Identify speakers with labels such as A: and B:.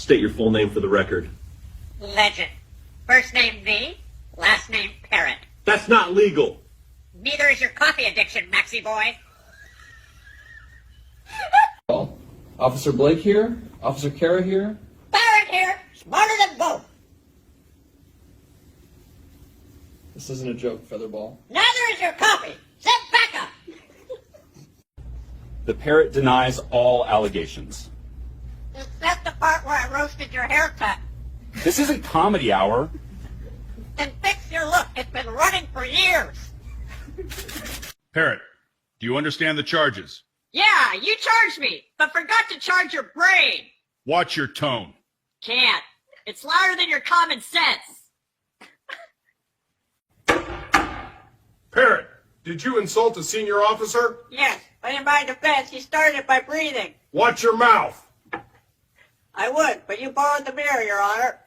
A: State your full name for the record.
B: Legend. First name V, last name Parrot.
A: That's not legal.
B: Neither is your coffee addiction, Maxie boy.
C: Officer Blake here. Officer Kara here.
B: Parrot here, smarter than both.
C: This isn't a joke, Featherball.
B: Neither is your coffee. Sit back up.
D: The Parrot denies all allegations.
B: Except the part where I roasted your haircut.
D: This isn't comedy hour.
B: And fix your look. It's been running for years.
E: Parrot, do you understand the charges?
B: Yeah, you charged me, but forgot to charge your brain.
E: Watch your tone.
B: Can't. It's louder than your common sense.
F: Parrot, did you insult a senior officer?
B: Yes, but in my defense, he started it by breathing.
F: Watch your mouth.
B: I would, but you borrowed the mirror, Your Honor.